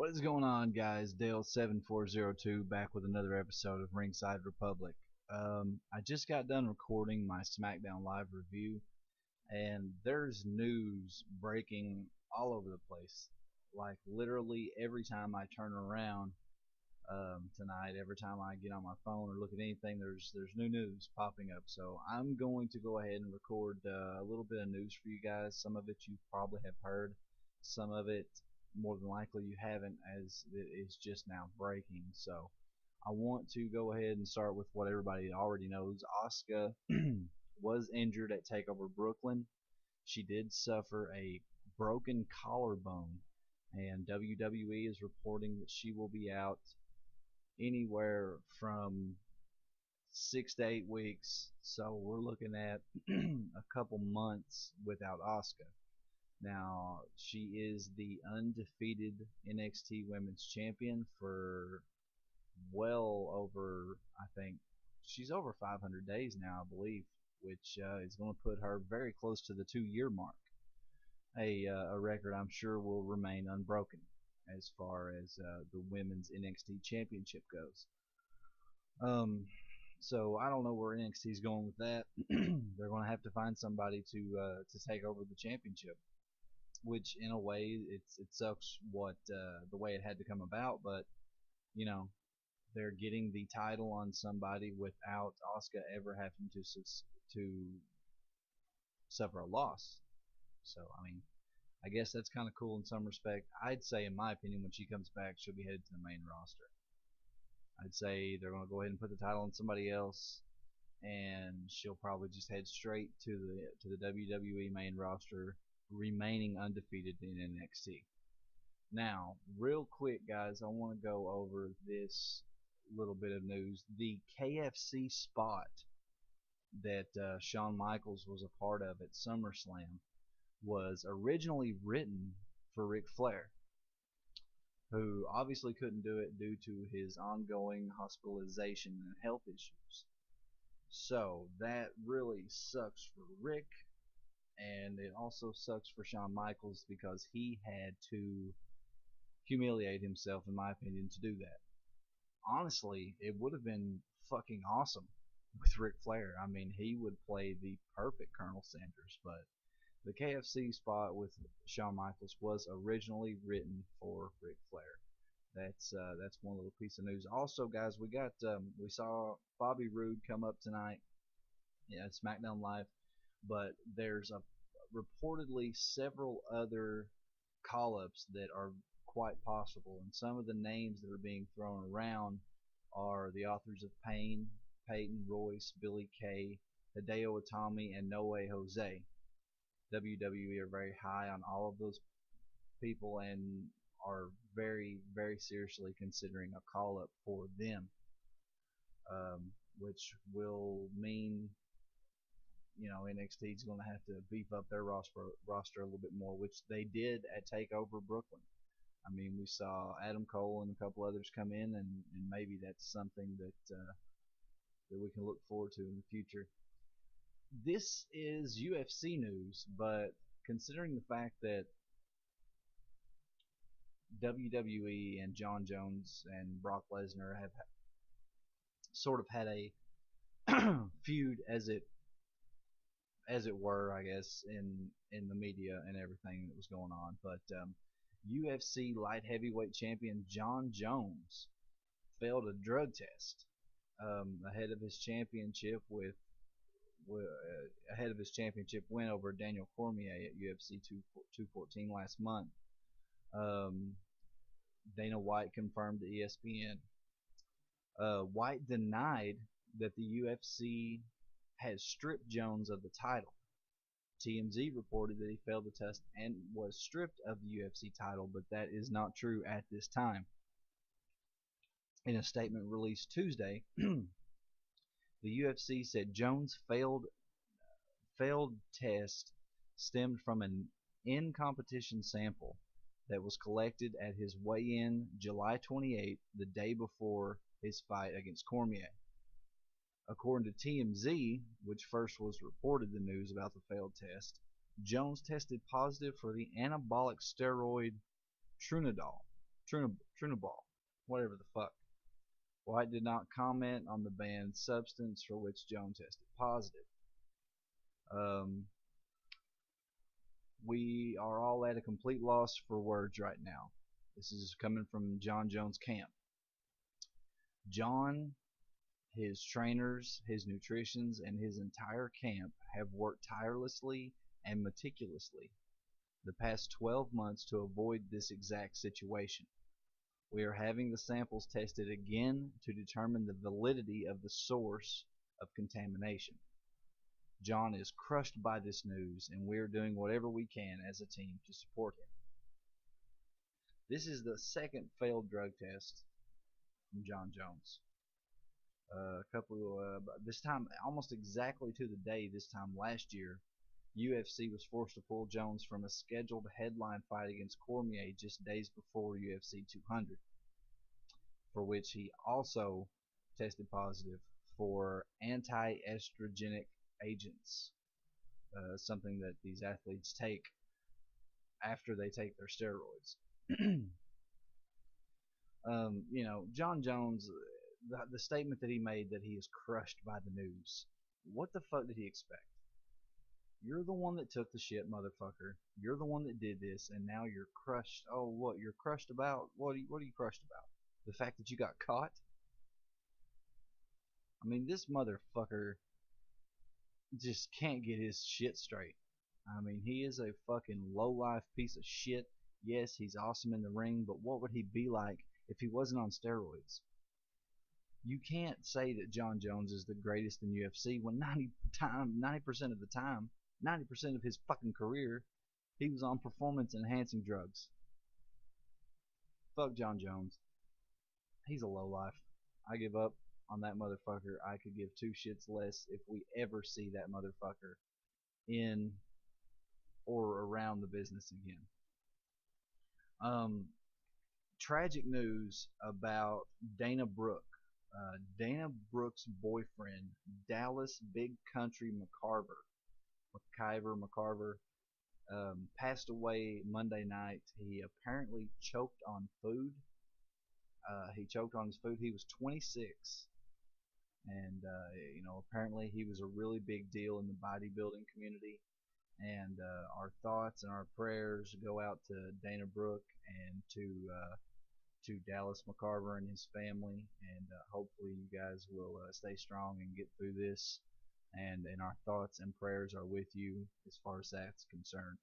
What is going on, guys? Dale7402 back with another episode of Ringside Republic. I just got done recording my SmackDown Live review, and there's news breaking all over the place. Like, literally every time I turn around tonight, every time I get on my phone or look at anything, there's new news popping up. So I'm going to go ahead and record a little bit of news for you guys. Some of it you probably have heard, some of it more than likely you haven't, as it is just now breaking. So I want to go ahead and start with what everybody already knows. Asuka was injured at Takeover Brooklyn. She did suffer a broken collarbone, and WWE is reporting that she will be out anywhere from 6 to 8 weeks. So we're looking at a couple months without Asuka. Now, she is the undefeated NXT Women's Champion for well over, I think, she's over 500 days now, I believe, which is going to put her very close to the 2-year mark. A record I'm sure will remain unbroken as far as the Women's NXT Championship goes. So I don't know where NXT is going with that. They're going to have to find somebody to take over the championship, which in a way it sucks what the way it had to come about, but you know they're getting the title on somebody without Asuka ever having to suffer a loss. So I mean, I guess that's kind of cool in some respect. I'd say, in my opinion, when she comes back, she'll be headed to the main roster. I'd say they're going to go ahead and put the title on somebody else, and she'll probably just head straight to the WWE main roster, remaining undefeated in NXT. Now, real quick, guys, I want to go over this little bit of news. The KFC spot that Shawn Michaels was a part of at SummerSlam was originally written for Ric Flair, who obviously couldn't do it due to his ongoing hospitalization and health issues. So that really sucks for Rick, and it also sucks for Shawn Michaels because he had to humiliate himself, in my opinion, to do that. Honestly, it would have been fucking awesome with Ric Flair. I mean, he would play the perfect Colonel Sanders, but the KFC spot with Shawn Michaels was originally written for Ric Flair. That's one little piece of news. Also, guys, we saw Bobby Roode come up tonight. Yeah, SmackDown Live, but there's reportedly several other call-ups that are quite possible, and some of the names that are being thrown around are the authors of Pain, Peyton Royce, Billy Kay, Hideo Itami, and No Way Jose. WWE are very high on all of those people and are very, very seriously considering a call-up for them, which will mean NXT is going to have to beef up their roster a little bit more, which they did at Takeover Brooklyn. I mean, we saw Adam Cole and a couple others come in, and maybe that's something that we can look forward to in the future. This is UFC news, but considering the fact that WWE and Jon Jones and Brock Lesnar have sort of had a feud, as it were, I guess, in the media and everything that was going on, but UFC light heavyweight champion Jon Jones failed a drug test ahead of his championship win over Daniel Cormier at UFC 214 last month. Dana White confirmed to ESPN. White denied that the UFC has stripped Jones of the title. TMZ reported that he failed the test and was stripped of the UFC title, but that is not true at this time. In a statement released Tuesday, the UFC said Jones' failed test stemmed from an in-competition sample that was collected at his weigh-in July 28th, the day before his fight against Cormier. According to TMZ, which first was reported the news about the failed test, Jones tested positive for the anabolic steroid Trunadol, Trunaball, whatever the fuck. White did not comment on the banned substance for which Jones tested positive. Um, we are all at a complete loss for words right now. This is coming from John Jones' camp. John, his trainers, his nutritionists, and his entire camp have worked tirelessly and meticulously the past 12 months to avoid this exact situation. We are having the samples tested again to determine the validity of the source of contamination. John is crushed by this news, and we are doing whatever we can as a team to support him. This is the second failed drug test from John Jones. This time, almost exactly to the day this time last year, UFC was forced to pull Jones from a scheduled headline fight against Cormier just days before UFC 200, for which he also tested positive for anti-estrogenic agents, something that these athletes take after they take their steroids. John Jones, the statement that he made that he is crushed by the news. What the fuck did he expect? You're the one that took the shit, motherfucker. You're the one that did this, and now you're crushed. Oh, what? You're crushed about? What are you crushed about? The fact that you got caught? I mean, this motherfucker just can't get his shit straight. I mean, he is a fucking low-life piece of shit. Yes, he's awesome in the ring, but what would he be like if he wasn't on steroids? You can't say that John Jones is the greatest in UFC when 90% of the time, 90% of his fucking career, he was on performance-enhancing drugs. Fuck John Jones. He's a lowlife. I give up on that motherfucker. I could give two shits less if we ever see that motherfucker in or around the business again. Tragic news about Dana Brooke. Dana Brooke's boyfriend, Dallas Big Country McIver, passed away Monday night. He apparently choked on food. He choked on his food. He was 26, and apparently he was a really big deal in the bodybuilding community. And our thoughts and our prayers go out to Dana Brooke and to Dallas McCarver and his family, and hopefully you guys will stay strong and get through this, and our thoughts and prayers are with you as far as that's concerned.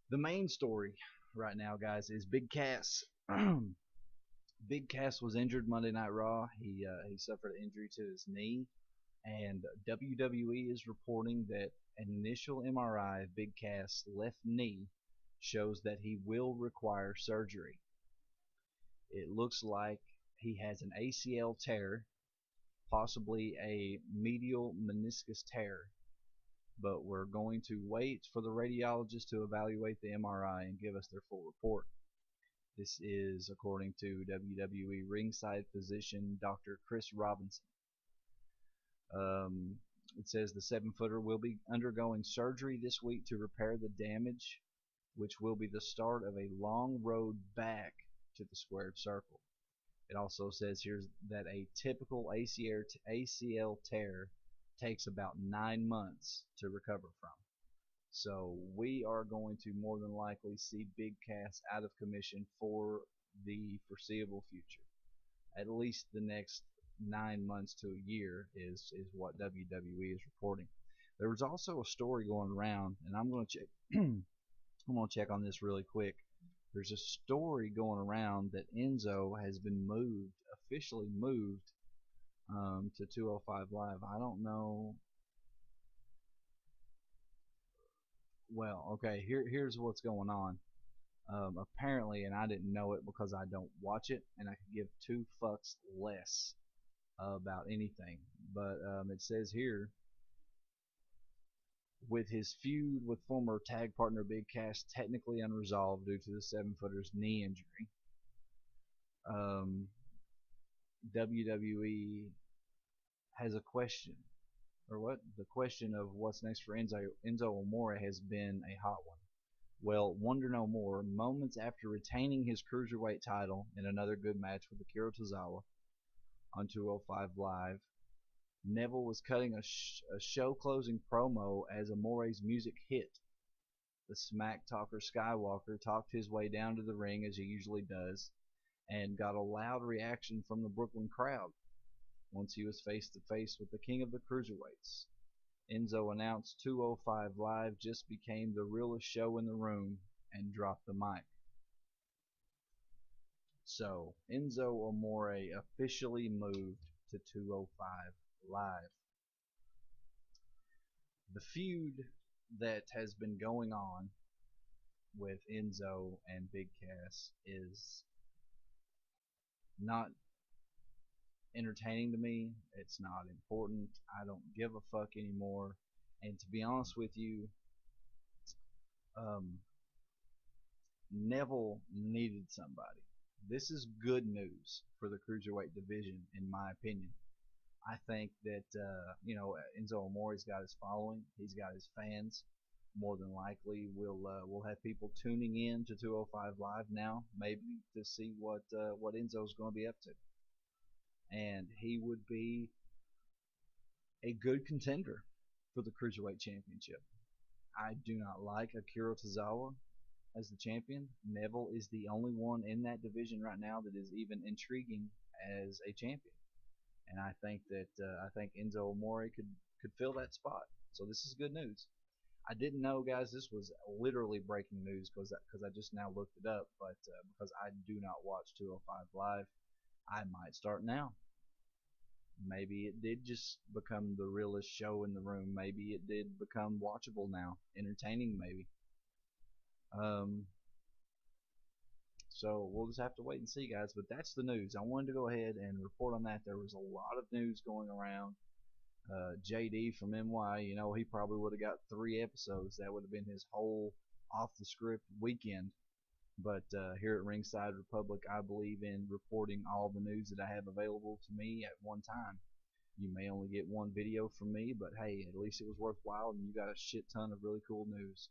The main story right now, guys, is Big Cass. Big Cass was injured Monday Night Raw. He suffered an injury to his knee, and WWE is reporting that an initial MRI of Big Cass' left knee shows that he will require surgery. It looks like he has an ACL tear, possibly a medial meniscus tear, but we're going to wait for the radiologist to evaluate the MRI and give us their full report. This is according to WWE ringside physician Dr. Chris Robinson. It says the 7-footer will be undergoing surgery this week to repair the damage, which will be the start of a long road back to the squared circle. It also says here that a typical ACL tear takes about 9 months to recover from. So we are going to more than likely see Big Cass out of commission for the foreseeable future. At least the next 9 months to a year is what WWE is reporting. There was also a story going around, and I'm going to check. I'm going to check on this really quick. There's a story going around that Enzo has been officially moved to 205 Live. I don't know. Well, okay, here's what's going on. Apparently, and I didn't know it because I don't watch it, and I could give two fucks less about anything. But it says here, with his feud with former tag partner Big Cass technically unresolved due to the 7-footer's knee injury, WWE has a question, or what? The question of what's next for Enzo Amore has been a hot one. Well, wonder no more. Moments after retaining his cruiserweight title in another good match with Akira Tozawa on 205 Live, Neville was cutting a show-closing promo as Amore's music hit. The smack talker Skywalker talked his way down to the ring as he usually does, and got a loud reaction from the Brooklyn crowd once he was face to face with the king of the cruiserweights. Enzo announced 205 Live just became the realest show in the room and dropped the mic. So, Enzo Amore officially moved to 205 Live. The feud that has been going on with Enzo and Big Cass is not entertaining to me. It's not important. I don't give a fuck anymore. And to be honest with you, um, Neville needed somebody. This is good news for the cruiserweight division, in my opinion. I think that Enzo Amore's got his following. He's got his fans. More than likely, we'll have people tuning in to 205 Live now, maybe to see what Enzo's going to be up to, and he would be a good contender for the cruiserweight championship. I do not like Akira Tozawa as the champion. Neville is the only one in that division right now that is even intriguing as a champion, and I think Enzo Amore could fill that spot. So this is good news. I didn't know, guys, this was literally breaking news because I just now looked it up, but because I do not watch 205 Live, I might start now. Maybe it did just become the realest show in the room. Maybe it did become watchable now, entertaining maybe. Um, so we'll just have to wait and see, guys. But that's the news. I wanted to go ahead and report on that. There was a lot of news going around. JD from NY, he probably would have got 3 episodes. That would have been his whole off the script weekend. But here at Ringside Republic, I believe in reporting all the news that I have available to me at one time. You may only get one video from me, but hey, at least it was worthwhile, and you got a shit ton of really cool news.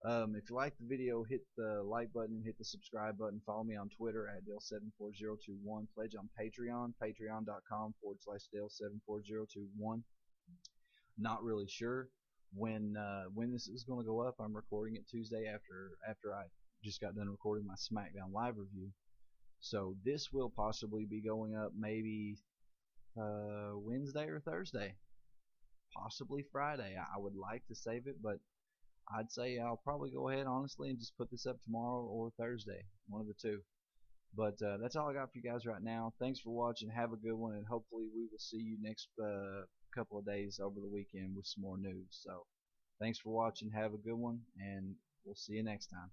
If you like the video, hit the like button, hit the subscribe button, follow me on Twitter at Dale74021, pledge on Patreon, patreon.com/Dale74021. Not really sure when this is going to go up. I'm recording it Tuesday after I just got done recording my SmackDown Live review. So this will possibly be going up maybe Wednesday or Thursday, possibly Friday. I would like to save it, but I'd say I'll probably go ahead honestly and just put this up tomorrow or Thursday, one of the two. But that's all I got for you guys right now. Thanks for watching. Have a good one, and hopefully we will see you next couple of days over the weekend with some more news. So thanks for watching. Have a good one, and we'll see you next time.